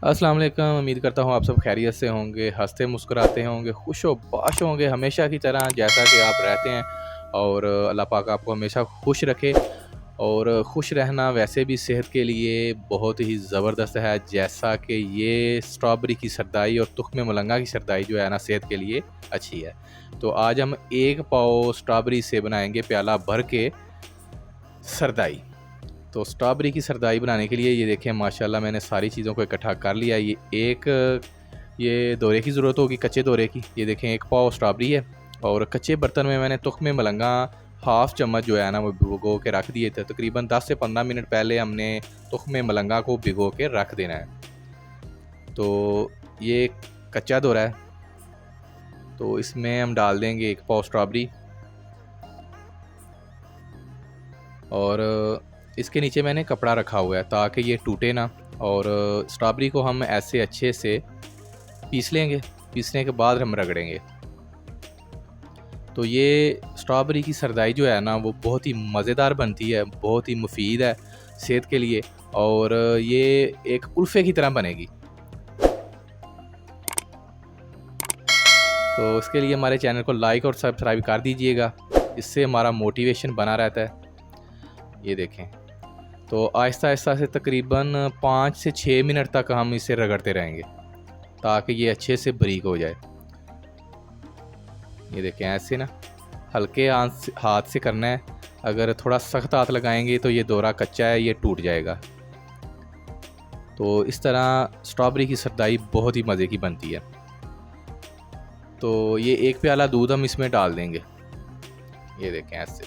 अस्सलाम वालेकुम। उम्मीद करता हूँ आप सब खैरियत से होंगे, हँसते मुस्कुराते होंगे, खुश-ओ-बाश होंगे हमेशा की तरह जैसा कि आप रहते हैं। और अल्लाह पाक आपको हमेशा खुश रखे। और खुश रहना वैसे भी सेहत के लिए बहुत ही ज़बरदस्त है, जैसा कि ये स्ट्रॉबेरी की सरदाई और तुख्म मलंगा की सरदाई जो है ना, सेहत के लिए अच्छी है। तो आज हम 1 पाव स्ट्रॉबेरी से बनाएँगे प्याला भर के सरदाई। तो स्ट्रॉबेरी की सरदाई बनाने के लिए ये देखें, माशाल्लाह मैंने सारी चीज़ों को इकट्ठा कर लिया। ये दोरे की ज़रूरत होगी, कच्चे दोरे की। ये देखें 1 पाव स्ट्रॉबेरी है। और कच्चे बर्तन में मैंने तुख्म मलंगा हाफ़ चम्मच जो है ना वो भिगो के रख दिए थे। तकरीबन 10 से 15 मिनट पहले हमने तुख्म मलंगा को भिगो के रख देना है। तो ये कच्चा दोरा है, तो इसमें हम डाल देंगे 1 पाव स्ट्रॉबेरी। और इसके नीचे मैंने कपड़ा रखा हुआ है ताकि ये टूटे ना। और स्ट्रॉबेरी को हम ऐसे अच्छे से पीस लेंगे, पीसने के बाद हम रगड़ेंगे। तो ये स्ट्रॉबेरी की सरदाई जो है ना वो बहुत ही मज़ेदार बनती है, बहुत ही मुफीद है सेहत के लिए। और ये एक कुल्फ़े की तरह बनेगी। तो इसके लिए हमारे चैनल को लाइक और सब्सक्राइब कर दीजिएगा, इससे हमारा मोटिवेशन बना रहता है। ये देखें, तो आहिस्ता-आहिस्ता से तकरीबन 5 से 6 मिनट तक हम इसे रगड़ते रहेंगे ताकि ये अच्छे से बारीक हो जाए। ये देखें, ऐसे ना हल्के हाथ से करना है। अगर थोड़ा सख्त हाथ लगाएंगे तो ये दोरा कच्चा है, ये टूट जाएगा। तो इस तरह स्ट्रॉबेरी की सरदाई बहुत ही मज़े की बनती है। तो ये 1 प्याला दूध हम इसमें डाल देंगे। ये देखें ऐसे।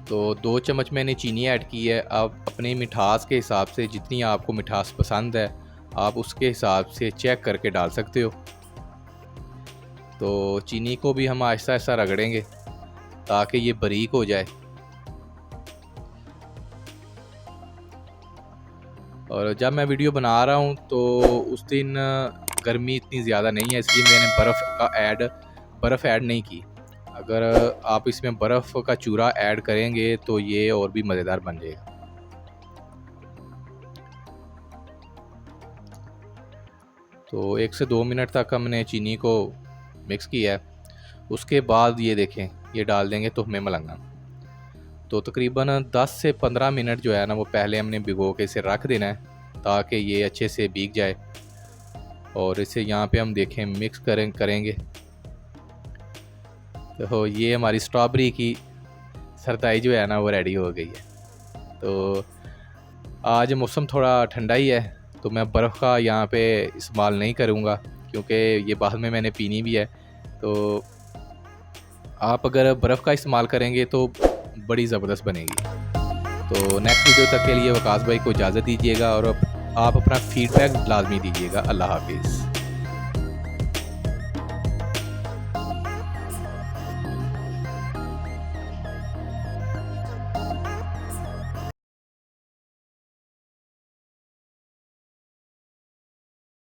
तो 2 चम्मच मैंने चीनी ऐड की है। आप अपनी मिठास के हिसाब से, जितनी आपको मिठास पसंद है आप उसके हिसाब से चेक करके डाल सकते हो। तो चीनी को भी हम आहिस्ता आहिस्ता रगड़ेंगे ताकि ये बारीक हो जाए। और जब मैं वीडियो बना रहा हूँ तो उस दिन गर्मी इतनी ज़्यादा नहीं है, इसलिए मैंने बर्फ़ ऐड नहीं की। अगर आप इसमें बर्फ़ का चूरा ऐड करेंगे तो ये और भी मज़ेदार बन जाएगा। तो 1 से 2 मिनट तक हमने चीनी को मिक्स किया है। उसके बाद ये देखें, ये डाल देंगे तुख्म मलंगा। तो तकरीबन 10 से 15 मिनट जो है ना वो पहले हमने भिगो के इसे रख देना है ताकि ये अच्छे से भीग जाए। और इसे यहाँ पे हम देखें मिक्स करेंगे। तो ये हमारी स्ट्रॉबेरी की सरदाई जो है ना वो रेडी हो गई है। तो आज मौसम थोड़ा ठंडा ही है, तो मैं बर्फ़ का यहाँ पे इस्तेमाल नहीं करूँगा क्योंकि ये बाद में मैंने पीनी भी है। तो आप अगर बर्फ़ का इस्तेमाल करेंगे तो बड़ी ज़बरदस्त बनेगी। तो नेक्स्ट वीडियो तक के लिए वकास भाई को इजाज़त दीजिएगा और आप अपना फ़ीडबैक लाजमी दीजिएगा। अल्लाह हाफ़िज़।